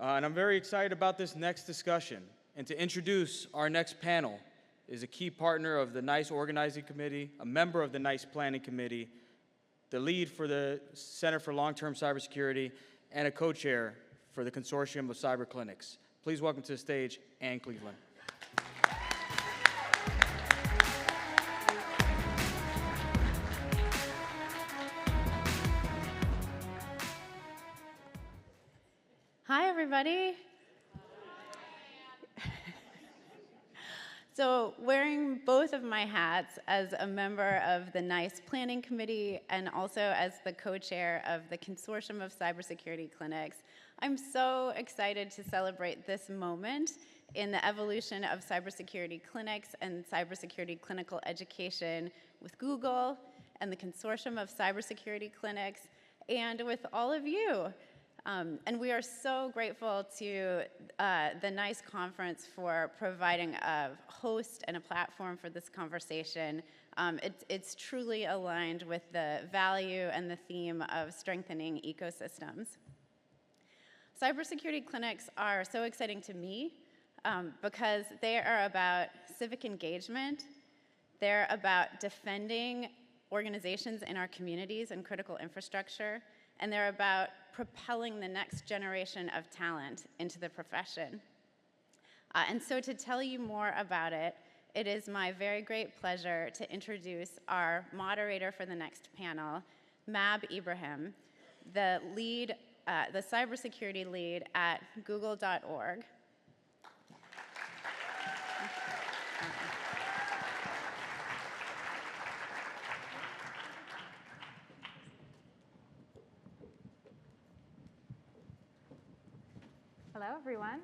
And I'm very excited about this next discussion. And to introduce our next panel is a key partner of the NICE Organizing Committee, a member of the NICE Planning Committee, the lead for the Center for Long-Term Cybersecurity, and a co-chair for the Consortium of Cyber Clinics. Please welcome to the stage Ann Cleveland. Hi, everybody. So wearing both of my hats as a member of the NICE Planning Committee and also as the co-chair of the Consortium of Cybersecurity Clinics, I'm so excited to celebrate this moment in the evolution of cybersecurity clinics and cybersecurity clinical education with Google and the Consortium of Cybersecurity Clinics and with all of you. And we are so grateful to the NICE conference for providing a host and a platform for this conversation. It's truly aligned with the value and the theme of strengthening ecosystems. Cybersecurity clinics are so exciting to me because they are about civic engagement. They're about defending organizations in our communities and critical infrastructure. And they're about propelling the next generation of talent into the profession. And so to tell you more about it, it is my very great pleasure to introduce our moderator for the next panel, Maab Ibrahim, the cybersecurity lead at google.org. Hello, everyone.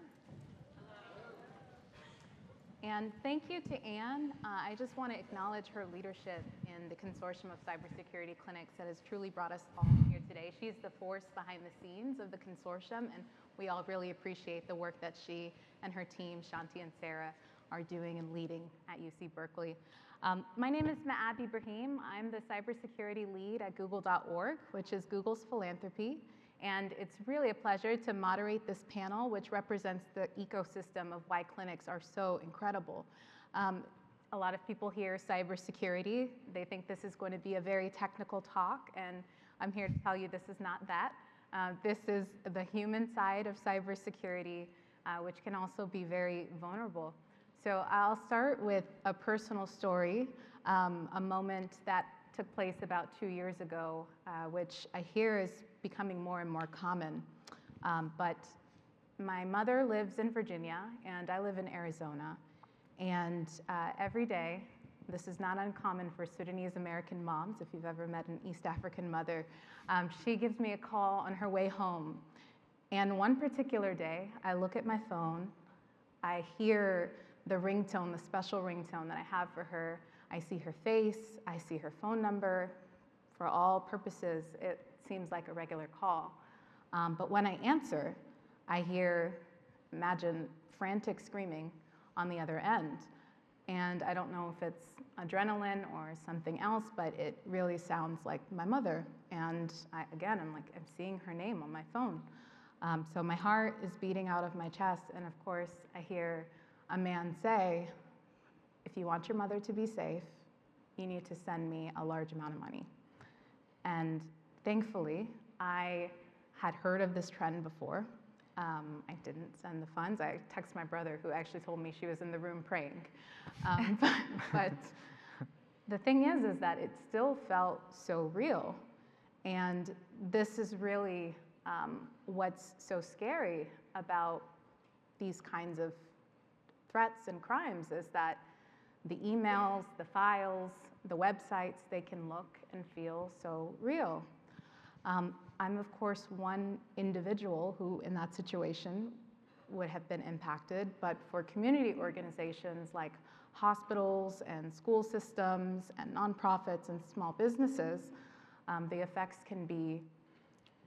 And thank you to Ann. I just want to acknowledge her leadership in the Consortium of Cybersecurity Clinics that has truly brought us all here today. She's the force behind the scenes of the consortium, and we all really appreciate the work that she and her team, Shanti and Sarah, are doing and leading at UC Berkeley. My name is Maab Ibrahim. I'm the cybersecurity lead at google.org, which is Google's philanthropy. And it's really a pleasure to moderate this panel, which represents the ecosystem of why clinics are so incredible. A lot of people hear cybersecurity. They think this is going to be a very technical talk, and I'm here to tell you this is not that. This is the human side of cybersecurity, which can also be very vulnerable. So I'll start with a personal story, a moment that took place about 2 years ago, which I hear is becoming more and more common. But my mother lives in Virginia, and I live in Arizona. And every day, this is not uncommon for Sudanese American moms, if you've ever met an East African mother, she gives me a call on her way home. And one particular day, I look at my phone, I hear the ringtone, the special ringtone that I have for her. I see her face, I see her phone number. For all purposes, it seems like a regular call. But when I answer, I hear, imagine, frantic screaming on the other end. And I don't know if it's adrenaline or something else, but it really sounds like my mother. And I'm seeing her name on my phone. So my heart is beating out of my chest, and of course, I hear a man say, if you want your mother to be safe, you need to send me a large amount of money. And thankfully, I had heard of this trend before. I didn't send the funds. I texted my brother, who actually told me she was in the room praying. But the thing is that it still felt so real. And this is really what's so scary about these kinds of threats and crimes, is that the emails, the files, the websites, they can look and feel so real. I'm, of course, one individual who, in that situation, would have been impacted, but for community organizations like hospitals and school systems and nonprofits and small businesses, the effects can be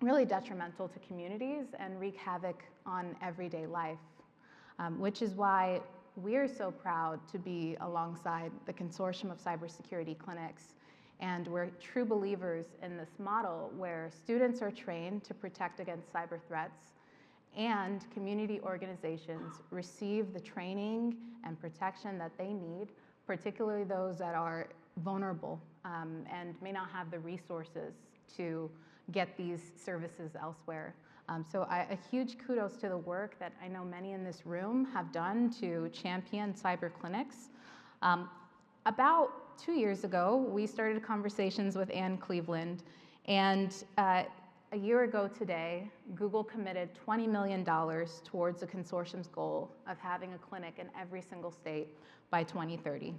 really detrimental to communities and wreak havoc on everyday life, which is why we're so proud to be alongside the Consortium of Cybersecurity Clinics. And we're true believers in this model where students are trained to protect against cyber threats, and community organizations receive the training and protection that they need, particularly those that are vulnerable and may not have the resources to get these services elsewhere. So a huge kudos to the work that I know many in this room have done to champion cyber clinics. About 2 years ago, we started conversations with Cleveland, and a year ago today, Google committed $20 million towards the consortium's goal of having a clinic in every single state by 2030.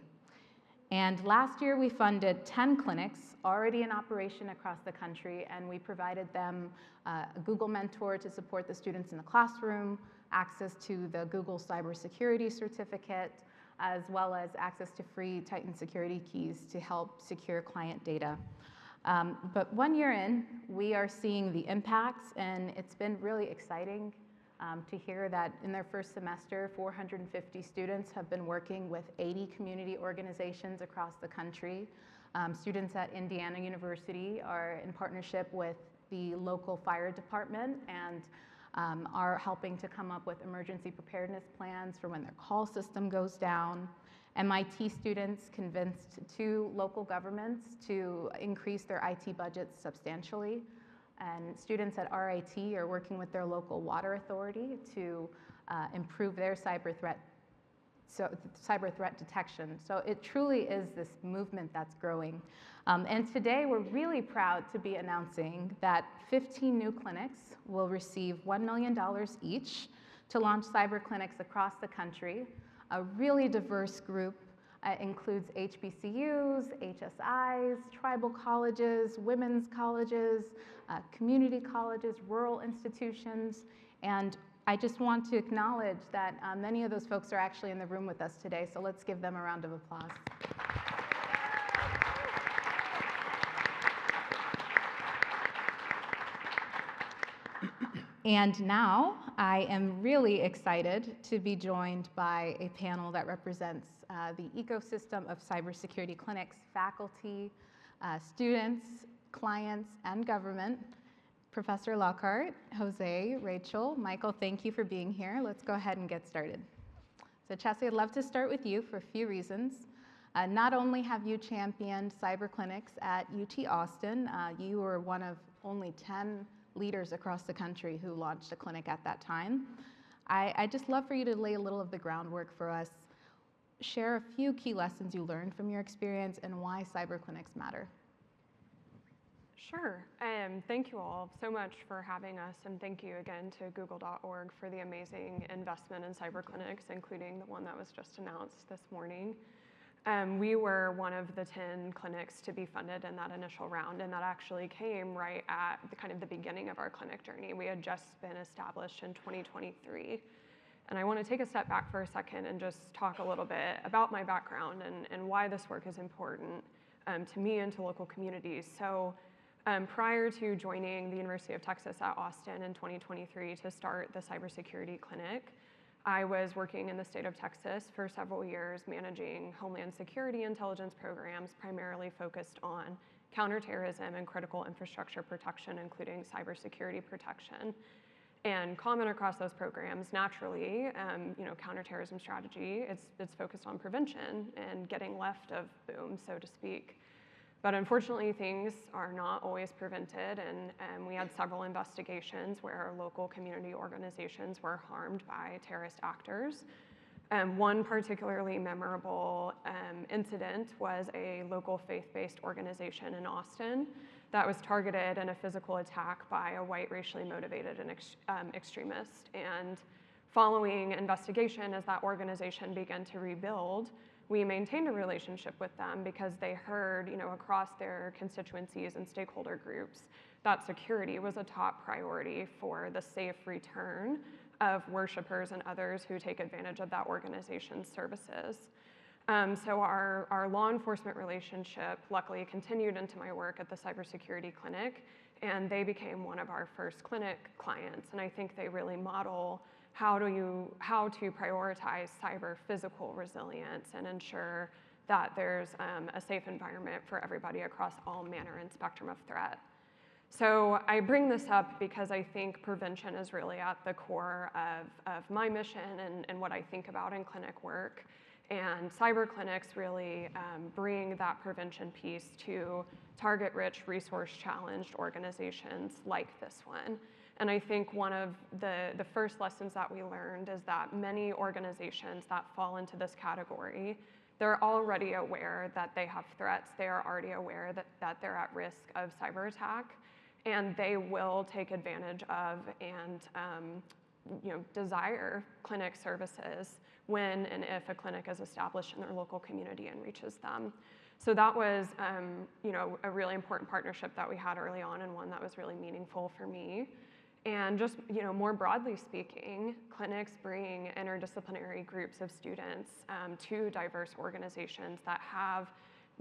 And last year, we funded 10 clinics already in operation across the country, and we provided them a Google Mentor to support the students in the classroom, access to the Google Cybersecurity certificate, as well as access to free Titan security keys to help secure client data. But 1 year in, we are seeing the impacts, and it's been really exciting to hear that in their first semester, 450 students have been working with 80 community organizations across the country. Students at Indiana University are in partnership with the local fire department and are helping to come up with emergency preparedness plans for when their call system goes down. MIT students convinced 2 local governments to increase their IT budgets substantially. And students at RIT are working with their local water authority to improve their cyber threat detection. So it truly is this movement that's growing. And today we're really proud to be announcing that 15 new clinics will receive $1 million each to launch cyber clinics across the country. A really diverse group includes HBCUs, HSIs, tribal colleges, women's colleges, community colleges, rural institutions, and I just want to acknowledge that many of those folks are actually in the room with us today, so let's give them a round of applause. And now I am really excited to be joined by a panel that represents the ecosystem of cybersecurity clinics, faculty, students, clients, and government. Professor Lockhart, Jose, Rachel, Michael, thank you for being here. Let's go ahead and get started. So Chessie, I'd love to start with you for a few reasons. Not only have you championed cyber clinics at UT Austin, you were one of only 10 leaders across the country who launched a clinic at that time. I'd just love for you to lay a little of the groundwork for us. Share a few key lessons you learned from your experience and why cyber clinics matter. Sure. Thank you all so much for having us, and thank you again to Google.org for the amazing investment in cyber clinics, including the one that was just announced this morning. We were one of the 10 clinics to be funded in that initial round, and that actually came right at the beginning of our clinic journey. We had just been established in 2023. And I want to take a step back for a second and just talk a little bit about my background and why this work is important to me and to local communities. So prior to joining the University of Texas at Austin in 2023 to start the cybersecurity clinic, I was working in the state of Texas for several years managing Homeland Security intelligence programs, primarily focused on counterterrorism and critical infrastructure protection, including cybersecurity protection. And common across those programs, naturally, counterterrorism strategy, it's focused on prevention and getting left of boom, so to speak. But unfortunately, things are not always prevented, and we had several investigations where local community organizations were harmed by terrorist actors. One particularly memorable incident was a local faith-based organization in Austin that was targeted in a physical attack by a white racially motivated extremist. And following investigation, as that organization began to rebuild, we maintained a relationship with them because they heard, across their constituencies and stakeholder groups that security was a top priority for the safe return of worshipers and others who take advantage of that organization's services. So our law enforcement relationship luckily continued into my work at the cybersecurity clinic, and they became one of our first clinic clients. And I think they really model how to prioritize cyber physical resilience and ensure that there's a safe environment for everybody across all manner and spectrum of threat. So I bring this up because I think prevention is really at the core of my mission and what I think about in clinic work. And cyber clinics really bring that prevention piece to target-rich, resource-challenged organizations like this one. And I think one of the first lessons that we learned is that many organizations that fall into this category, they're already aware that they have threats. They are already aware that they're at risk of cyber attack, and they will take advantage of and desire clinic services when and if a clinic is established in their local community and reaches them. So that was a really important partnership that we had early on, and one that was really meaningful for me. And just more broadly speaking, clinics bring interdisciplinary groups of students to diverse organizations that have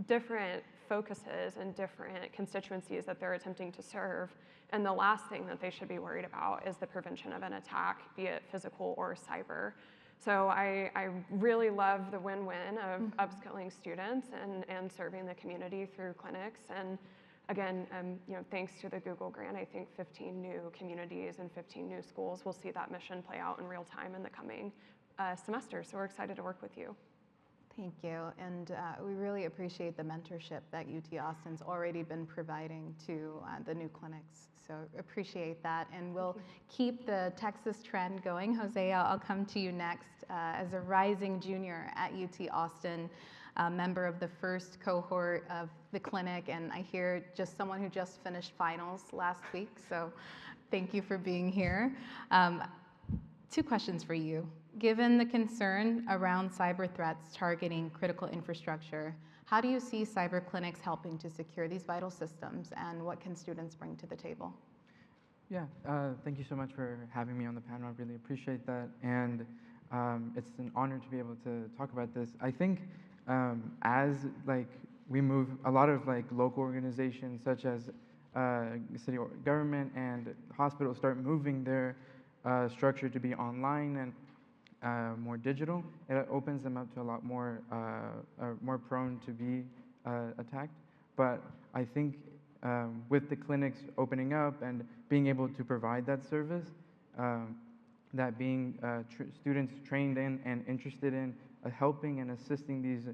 different focuses and different constituencies that they're attempting to serve. And the last thing that they should be worried about is the prevention of an attack, be it physical or cyber. So I really love the win-win of upskilling students and serving the community through clinics. And again, thanks to the Google grant, I think 15 new communities and 15 new schools will see that mission play out in real time in the coming semester. So we're excited to work with you. Thank you, and we really appreciate the mentorship that UT Austin's already been providing to the new clinics. So appreciate that, and we'll keep the Texas trend going. Hosea, I'll come to you next. As a rising junior at UT Austin, a member of the first cohort of the clinic, and I hear just someone who just finished finals last week, so thank you for being here. 2 questions for you. Given the concern around cyber threats targeting critical infrastructure, how do you see cyber clinics helping to secure these vital systems, and what can students bring to the table? Yeah, thank you so much for having me on the panel. I really appreciate that, and it's an honor to be able to talk about this. I think as we move, a lot of local organizations such as city government and hospitals start moving their structure to be online and more digital, it opens them up to a lot more prone to be attacked. But I think with the clinics opening up and being able to provide that service, that being students trained in and interested in helping and assisting these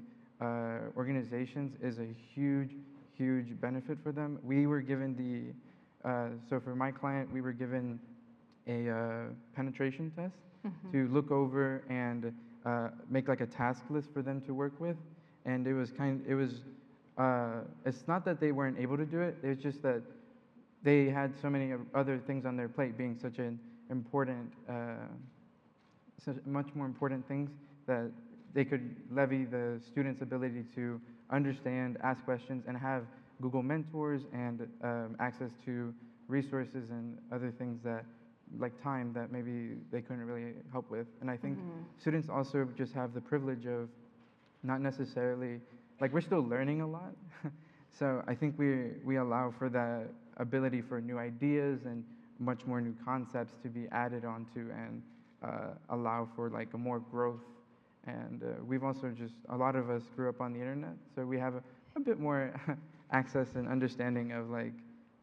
organizations is a huge, huge benefit for them. We were given so for my client, we were given a penetration test to look over and make a task list for them to work with. And it's not that they weren't able to do it, it's just that they had so many other things on their plate, being such an important, such much more important things, that they could levy the students' ability to understand, ask questions, and have Google mentors and access to resources and other things that time that maybe they couldn't really help with. And I think students also just have the privilege of not necessarily, we're still learning a lot. So I think we allow for that ability for new ideas and much more new concepts to be added onto, and allow for a more growth. And we've also a lot of us grew up on the internet, so we have a bit more access and understanding of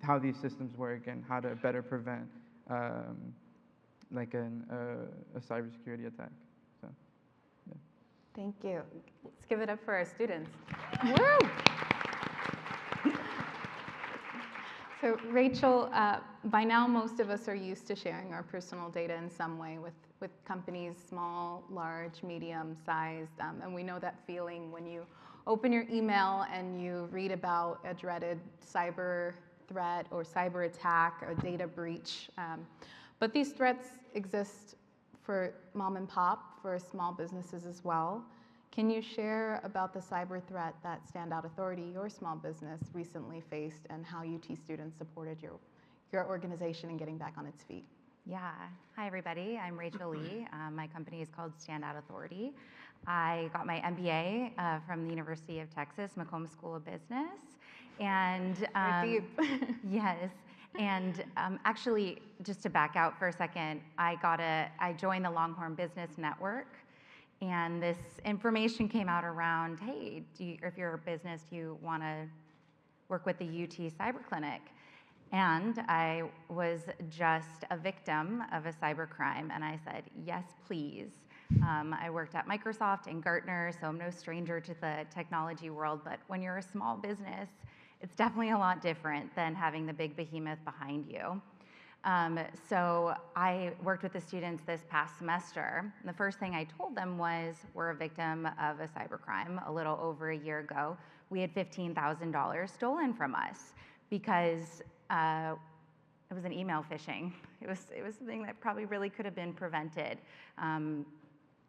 how these systems work and how to better prevent a cybersecurity attack. So, yeah. Thank you. Let's give it up for our students. Woo! So Rachel, by now most of us are used to sharing our personal data in some way with companies, small, large, medium sized, and we know that feeling when you open your email and you read about a dreaded cyber threat or cyber attack or data breach. But these threats exist for mom and pop, for small businesses as well. Can you share about the cyber threat that StandOut Authority, your small business, recently faced, and how UT students supported your organization in getting back on its feet? Yeah. Hi, everybody. I'm Rachel Lee. My company is called StandOut Authority. I got my MBA from the University of Texas, McCombs School of Business. And We're deep. yes. And actually, just to back out for a second, I joined the Longhorn Business Network, and this information came out around, hey, if you're a business, do you want to work with the UT Cyber Clinic? And I was just a victim of a cybercrime, and I said, yes, please. I worked at Microsoft and Gartner, so I'm no stranger to the technology world, but when you're a small business, it's definitely a lot different than having the big behemoth behind you. So I worked with the students this past semester, and the first thing I told them was, we're a victim of a cybercrime. A little over a year ago, we had $15,000 stolen from us because it was an email phishing. It was something that probably really could have been prevented.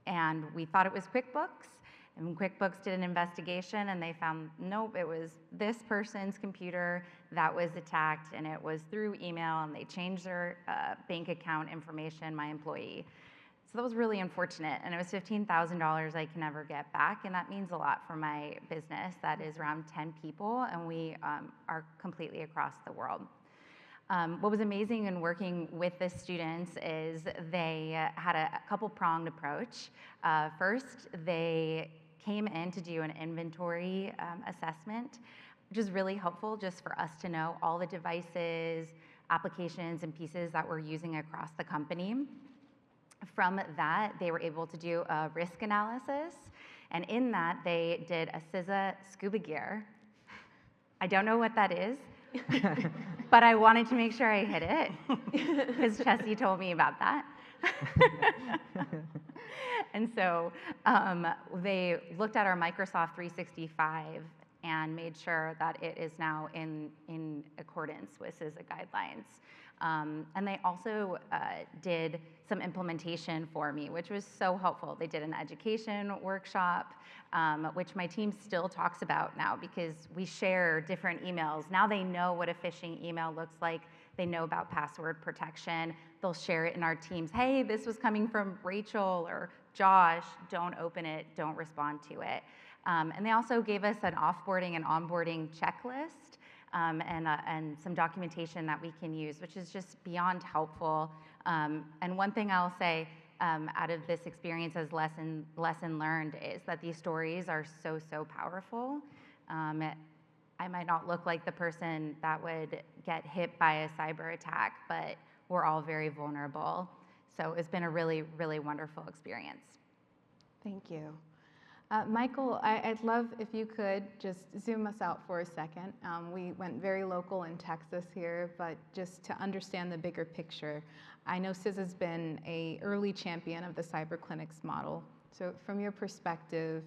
And we thought it was QuickBooks, and QuickBooks did an investigation and they found, nope, it was this person's computer that was attacked, and it was through email, and they changed their bank account information, my employee. So that was really unfortunate, and it was $15,000 I can never get back, and that means a lot for my business. That is around 10 people, and we are completely across the world. What was amazing in working with the students is they had a couple-pronged approach. First, they came in to do an inventory assessment, which is really helpful just for us to know all the devices, applications, and pieces that we're using across the company. From that, they were able to do a risk analysis, and in that, they did a CISA scuba gear. I don't know what that is, but I wanted to make sure I hit it, because Chessie told me about that. And so they looked at our Microsoft 365 and made sure that it is now in accordance with CISA guidelines. And they also did some implementation for me, which was so helpful. They did an education workshop, which my team still talks about now because we share different emails. Now they know what a phishing email looks like. They know about password protection. They'll share it in our teams. Hey, this was coming from Rachel or Josh. Don't open it. Don't respond to it. And they also gave us an offboarding and onboarding checklist and some documentation that we can use, which is just beyond helpful. And one thing I'll say out of this experience as lesson learned is that these stories are so, so powerful. I might not look like the person that would get hit by a cyber attack, but we're all very vulnerable. So it's been a really, really wonderful experience. Thank you. Michael, I'd love if you could just zoom us out for a second. We went very local in Texas here, but just to understand the bigger picture, I know CISA's been an early champion of the cyber clinics model. So from your perspective,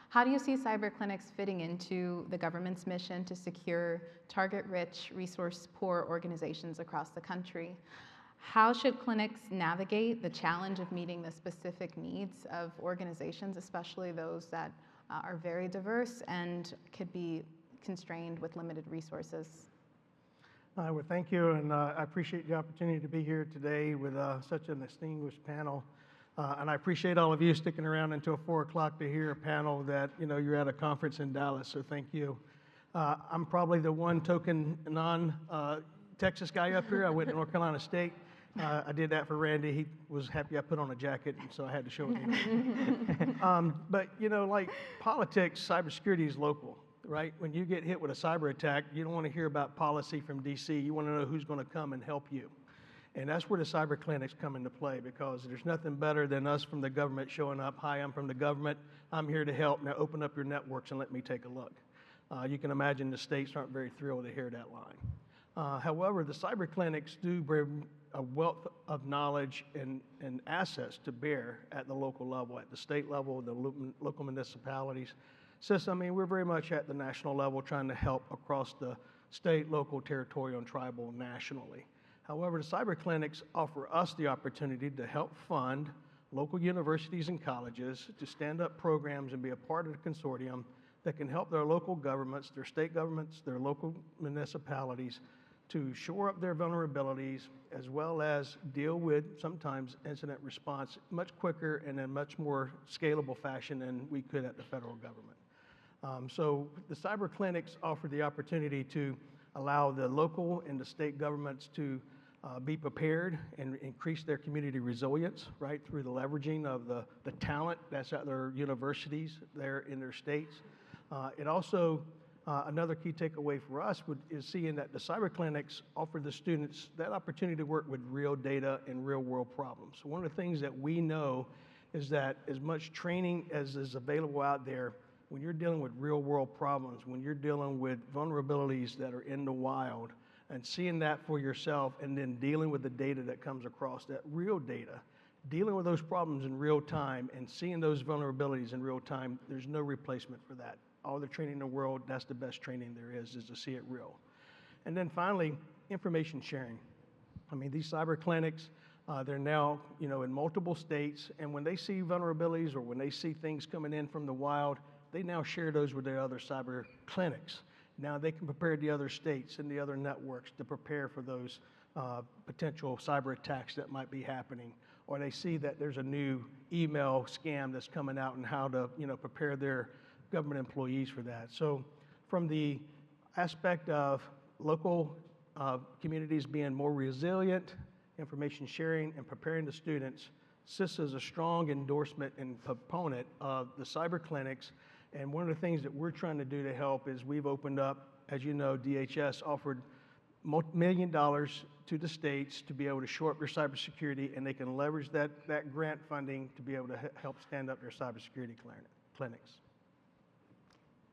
how do you see cyber clinics fitting into the government's mission to secure target-rich, resource-poor organizations across the country? How should clinics navigate the challenge of meeting the specific needs of organizations, especially those that are very diverse and could be constrained with limited resources? Well, thank you, and I appreciate the opportunity to be here today with such an distinguished panel. And I appreciate all of you sticking around until 4 o'clock to hear a panel that, you're at a conference in Dallas, so thank you. I'm probably the one token non-Texas guy up here. I went to North Carolina State. I did that for Randy. He was happy I put on a jacket, and so I had to show it to him. But, like politics, cybersecurity is local, right? When you get hit with a cyber attack, you don't want to hear about policy from D.C. You want to know who's going to come and help you. And that's where the cyber clinics come into play, because there's nothing better than us from the government showing up. Hi, I'm from the government. I'm here to help. Now open up your networks and let me take a look. You can imagine the states aren't very thrilled to hear that line. However, the cyber clinics do bring a wealth of knowledge and assets to bear at the local level, at the state level, the local municipalities. So, we're very much at the national level trying to help across the state, local, territorial, and tribal nationally. However, the cyber clinics offer us the opportunity to help fund local universities and colleges to stand up programs and be a part of the consortium that can help their local governments, their state governments, their local municipalities to shore up their vulnerabilities, as well as deal with sometimes incident response much quicker and in a much more scalable fashion than we could at the federal government. So the cyber clinics offer the opportunity to allow the local and the state governments to be prepared and increase their community resilience, right, through the leveraging of the talent that's at their universities there in their states. It also another key takeaway for us is seeing that the cyber clinics offer the students that opportunity to work with real data and real world problems. One of the things that we know is that as much training as is available out there, when you're dealing with real world problems, when you're dealing with vulnerabilities that are in the wild, and seeing that for yourself and then dealing with the data that comes across, that real data, dealing with those problems in real time and seeing those vulnerabilities in real time, there's no replacement for that. All the training in the world, that's the best training there is to see it real. And then finally, information sharing. I mean, these cyber clinics, they're now, in multiple states, and when they see vulnerabilities or when they see things coming in from the wild, they now share those with their other cyber clinics. Now they can prepare the other states and the other networks to prepare for those potential cyber attacks that might be happening. Or they see that there's a new email scam that's coming out and how to, prepare their government employees for that. So from the aspect of local communities being more resilient, information sharing, and preparing the students, CISA is a strong endorsement and proponent of the cyber clinics. And one of the things that we're trying to do to help is we've opened up, as you know, DHS offered $1 million to the states to be able to shore up their cybersecurity, and they can leverage that grant funding to be able to help stand up their cybersecurity clinics.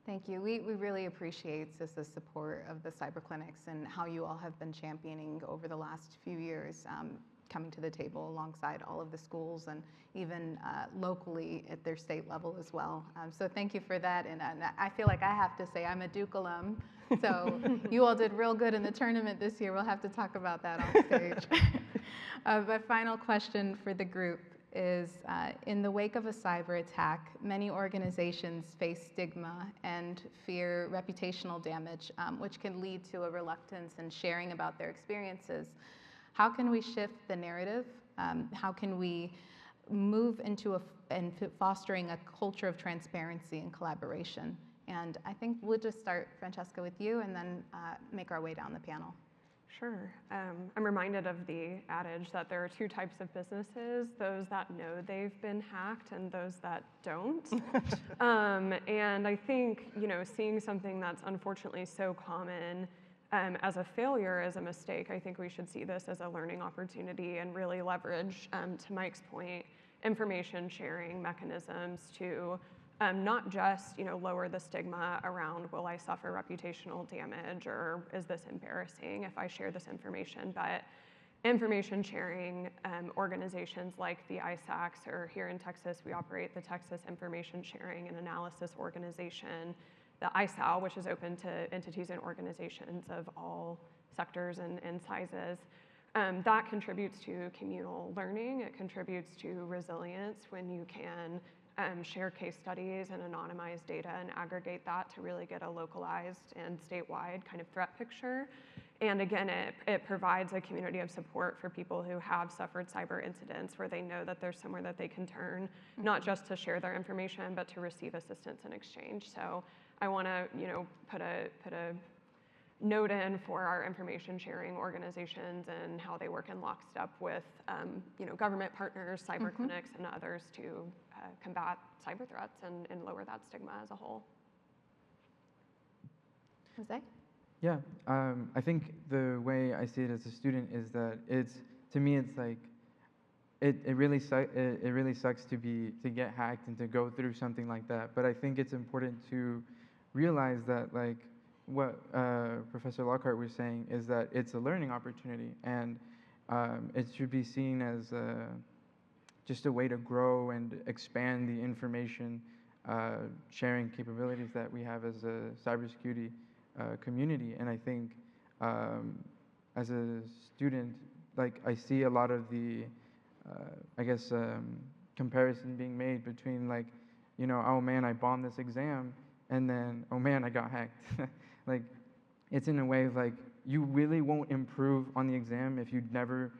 Thank you. We really appreciate CISA's support of the cyber clinics and how you all have been championing over the last few years, coming to the table alongside all of the schools and even locally at their state level as well. So thank you for that. And I feel like I have to say I'm a Duke alum, so you all did real good in the tournament this year. We'll have to talk about that on stage. My final question for the group is, in the wake of a cyber attack, many organizations face stigma and fear reputational damage, which can lead to a reluctance in sharing about their experiences. How can we shift the narrative? How can we move into fostering a culture of transparency and collaboration? And I think we'll just start, Francesca, with you and then make our way down the panel. Sure. I'm reminded of the adage that there are two types of businesses, those that know they've been hacked and those that don't. And I think, seeing something that's unfortunately so common as a failure, as a mistake, I think we should see this as a learning opportunity and really leverage, to Mike's point, information sharing mechanisms to not just lower the stigma around, will I suffer reputational damage or is this embarrassing if I share this information, but information sharing organizations like the ISACs, or here in Texas we operate the Texas Information Sharing and Analysis Organization, the ISAL, which is open to entities and organizations of all sectors and sizes. That contributes to communal learning. It contributes to resilience when you can share case studies and anonymize data and aggregate that to really get a localized and statewide kind of threat picture. And again, it provides a community of support for people who have suffered cyber incidents, where they know that there's somewhere that they can turn, not just to share their information, but to receive assistance in exchange. So I want to, put a note in for our information sharing organizations and how they work in lockstep with, government partners, cyber clinics, and others to combat cyber threats and lower that stigma as a whole. Jose? Yeah, I think the way I see it as a student is that to me it's like, it really sucks to get hacked and to go through something like that. But I think it's important to realize that, like what Professor Lockhart was saying, is that it's a learning opportunity, and it should be seen as just a way to grow and expand the information sharing capabilities that we have as a cybersecurity community. And I think as a student, like, I see a lot of the, comparison being made between, like, oh man, I bombed this exam, and then, oh man, I got hacked. Like, it's in a way of, like, you really won't improve on the exam if you never,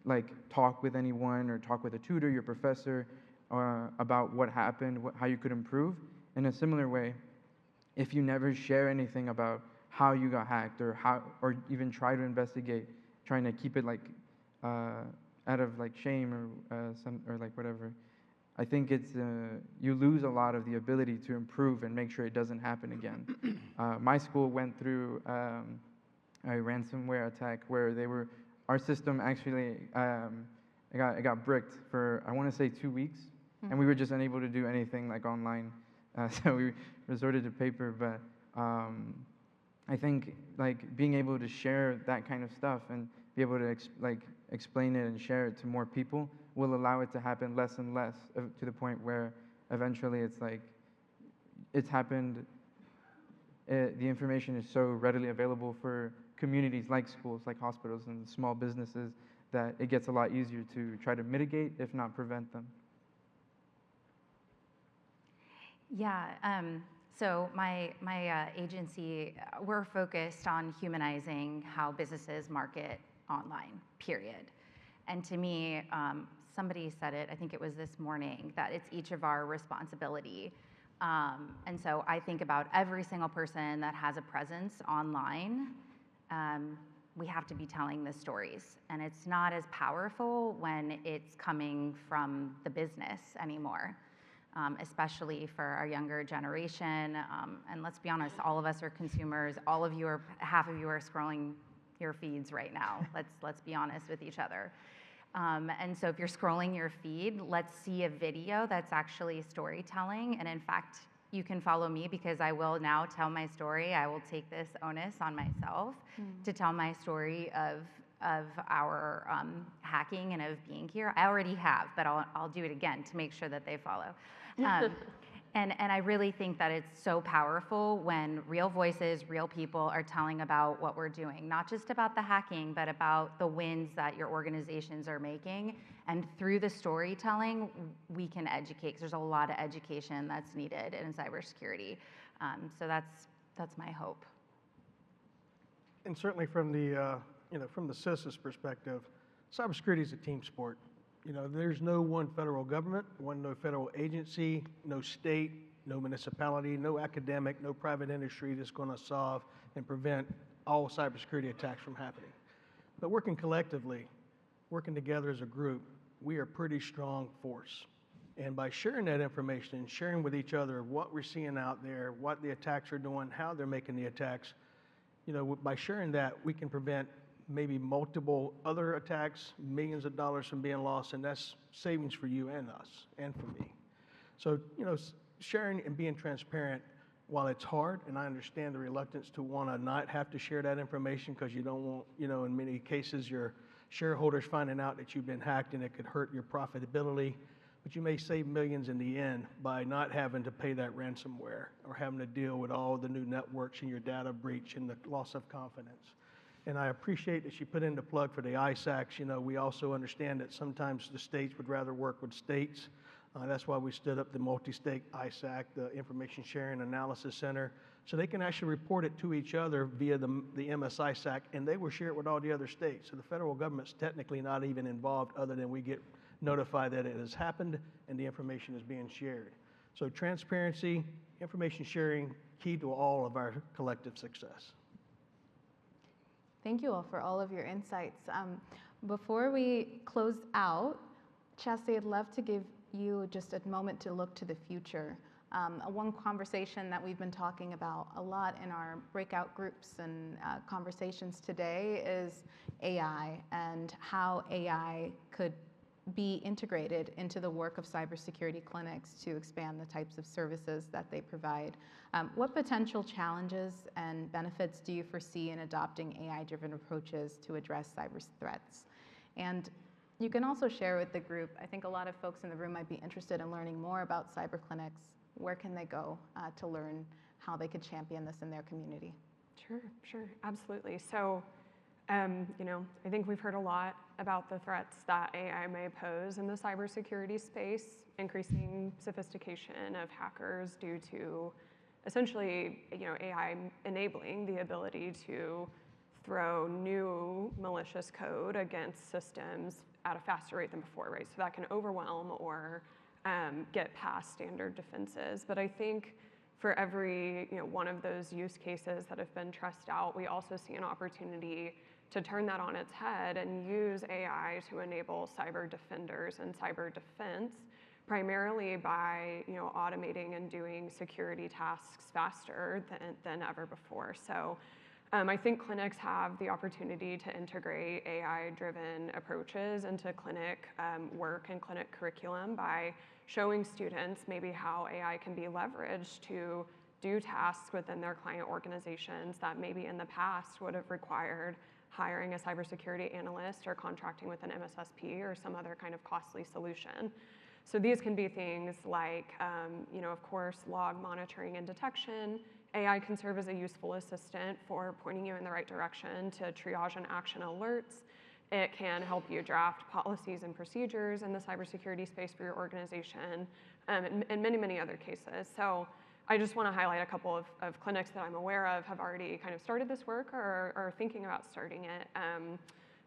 like, talk with anyone or talk with a tutor, your professor, about what happened, how you could improve. In a similar way, if you never share anything about how you got hacked, or even try to investigate, trying to keep it, like, out of, like, shame or like whatever, I think it's you lose a lot of the ability to improve and make sure it doesn't happen again. My school went through a ransomware attack where our system actually it got bricked for, I want to say, 2 weeks, and we were just unable to do anything like online, so we resorted to paper. But I think like being able to share that kind of stuff and be able to explain it and share it to more people will allow it to happen less and less, to the point where eventually it's like it's happened. The information is so readily available for communities like schools, like hospitals, and small businesses that it gets a lot easier to try to mitigate, if not prevent them. Yeah, so my agency, we're focused on humanizing how businesses market online, period. And to me, somebody said it, I think it was this morning, that it's each of our responsibility. And so I think about every single person that has a presence online. We have to be telling the stories. And it's not as powerful when it's coming from the business anymore, especially for our younger generation. And let's be honest, all of us are consumers. Half of you are scrolling your feeds right now. Let's be honest with each other. And so if you're scrolling your feed, let's see a video that's actually storytelling. And in fact, you can follow me, because I will now tell my story. I will take this onus on myself to tell my story of our hacking and of being here. I already have, but I'll do it again to make sure that they follow. And I really think that it's so powerful when real voices, real people are telling about what we're doing, not just about the hacking, but about the wins that your organizations are making. And through the storytelling, we can educate, because there's a lot of education that's needed in cybersecurity. So that's my hope. And certainly from the from the CISA's perspective, cybersecurity is a team sport. There's no one federal government, no federal agency, no state, no municipality, no academic, no private industry that's going to solve and prevent all cybersecurity attacks from happening. But working collectively, working together as a group, we are a pretty strong force. And by sharing that information and sharing with each other what we're seeing out there, what the attacks are doing, how they're making the attacks, by sharing that, we can prevent maybe multiple other attacks, millions of dollars from being lost, and that's savings for you and us and for me. So, sharing and being transparent, while it's hard, and I understand the reluctance to want to not have to share that information because you don't want, in many cases, your shareholders finding out that you've been hacked and it could hurt your profitability, but you may save millions in the end by not having to pay that ransomware or having to deal with all the new networks and your data breach and the loss of confidence. And I appreciate that she put in the plug for the ISACs. We also understand that sometimes the states would rather work with states. That's why we stood up the multi-state ISAC, the Information Sharing Analysis Center, so they can actually report it to each other via the MS-ISAC, and they will share it with all the other states. So the federal government's technically not even involved, other than we get notified that it has happened and the information is being shared. So transparency, information sharing, key to all of our collective success. Thank you all for all of your insights. Before we close out, Chastity, I'd love to give you just a moment to look to the future. One conversation that we've been talking about a lot in our breakout groups and conversations today is AI and how AI could be integrated into the work of cybersecurity clinics to expand the types of services that they provide. What potential challenges and benefits do you foresee in adopting AI-driven approaches to address cyber threats? And you can also share with the group, I think a lot of folks in the room might be interested in learning more about cyber clinics. Where can they go to learn how they could champion this in their community? Sure, absolutely. So, I think we've heard a lot about the threats that AI may pose in the cybersecurity space, increasing sophistication of hackers due to essentially, AI enabling the ability to throw new malicious code against systems at a faster rate than before, right? So that can overwhelm or get past standard defenses. But I think for every one of those use cases that have been tressed out, we also see an opportunity to turn that on its head and use AI to enable cyber defenders and cyber defense primarily by automating and doing security tasks faster than ever before. So I think clinics have the opportunity to integrate AI-driven approaches into clinic work and clinic curriculum by showing students maybe how AI can be leveraged to do tasks within their client organizations that maybe in the past would have required hiring a cybersecurity analyst or contracting with an MSSP or some other kind of costly solution. So these can be things like, of course, log monitoring and detection. AI can serve as a useful assistant for pointing you in the right direction to triage and action alerts. It can help you draft policies and procedures in the cybersecurity space for your organization, and many, many other cases. So I just want to highlight a couple of clinics that I'm aware of have already kind of started this work or are thinking about starting it.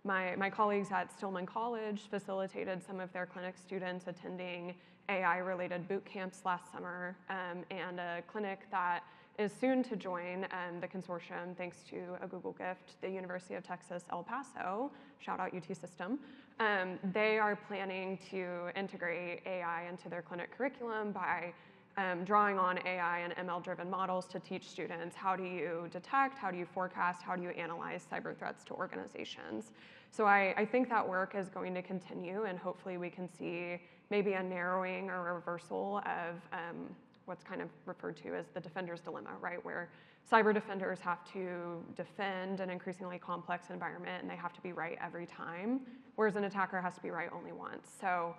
My colleagues at Stillman College facilitated some of their clinic students attending AI-related boot camps last summer, and a clinic that is soon to join the consortium thanks to a Google gift, the University of Texas, El Paso, shout out UT System. They are planning to integrate AI into their clinic curriculum by drawing on AI and ML-driven models to teach students how do you detect, how do you forecast, how do you analyze cyber threats to organizations. So I think that work is going to continue, and hopefully we can see maybe a narrowing or reversal of what's kind of referred to as the defender's dilemma, right? Where cyber defenders have to defend an increasingly complex environment and they have to be right every time, whereas an attacker has to be right only once. So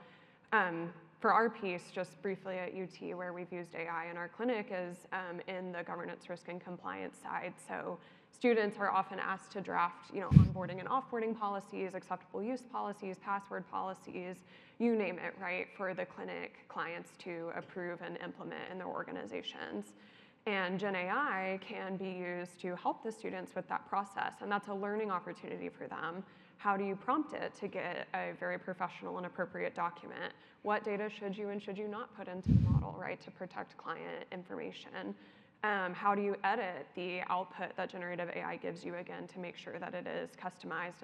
for our piece, just briefly at UT, where we've used AI in our clinic is in the governance, risk, and compliance side. So students are often asked to draft onboarding and offboarding policies, acceptable use policies, password policies, you name it, right, for the clinic clients to approve and implement in their organizations. And Gen AI can be used to help the students with that process, and that's a learning opportunity for them. How do you prompt it to get a very professional and appropriate document? What data should you and should you not put into the model, right, to protect client information? How do you edit the output that generative AI gives you, again, to make sure that it is customized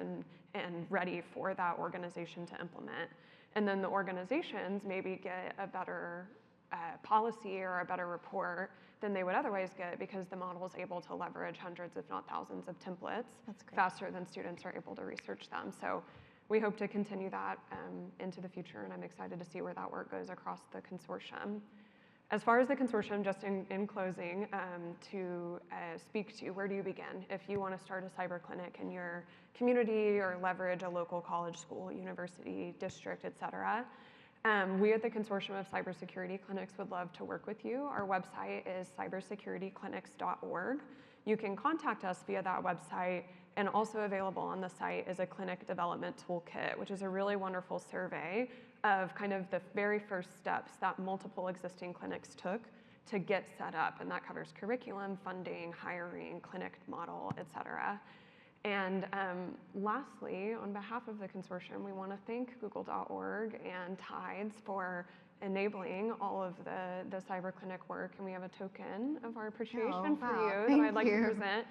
and ready for that organization to implement? And then the organizations maybe get a better policy or a better report than they would otherwise get because the model is able to leverage hundreds, if not thousands, of templates faster than students are able to research them. So we hope to continue that into the future, and I'm excited to see where that work goes across the consortium. As far as the consortium, just in closing, to speak to where do you begin if you want to start a cyber clinic in your community or leverage a local college, school, university, district, et cetera. We at the Consortium of Cybersecurity Clinics would love to work with you. Our website is cybersecurityclinics.org. You can contact us via that website, and also available on the site is a clinic development toolkit, which is a really wonderful survey of kind of the very first steps that multiple existing clinics took to get set up, and that covers curriculum, funding, hiring, clinic model, et cetera. And lastly, on behalf of the consortium, we want to thank Google.org and Tides for enabling all of the cyber clinic work, and we have a token of our appreciation for you that I'd like to present.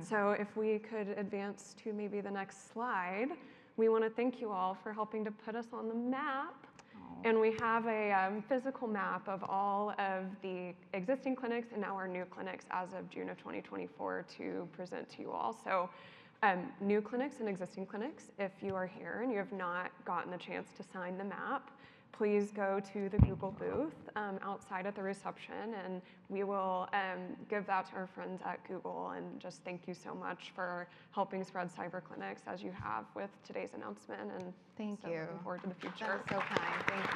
So if we could advance to maybe the next slide, we want to thank you all for helping to put us on the map. And we have a physical map of all of the existing clinics and now our new clinics as of June of 2024 to present to you all. So new clinics and existing clinics, if you are here and you have not gotten the chance to sign the map, please go to the Google booth outside at the reception, and we will give that to our friends at Google. And just thank you so much for helping spread cyber clinics as you have with today's announcement. And thank you. Looking forward to the future. That's so kind. Thank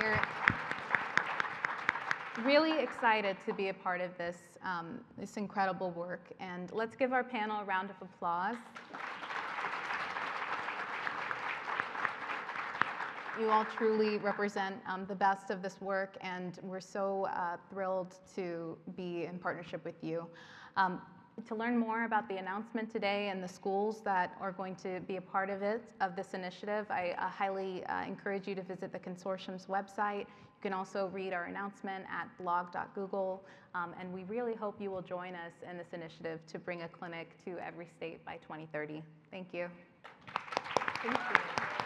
you. We're really excited to be a part of this, this incredible work. And let's give our panel a round of applause. You all truly represent the best of this work, and we're so thrilled to be in partnership with you. To learn more about the announcement today and the schools that are going to be a part of this initiative, I highly encourage you to visit the consortium's website. You can also read our announcement at blog.google, and we really hope you will join us in this initiative to bring a clinic to every state by 2030. Thank you. Thank you.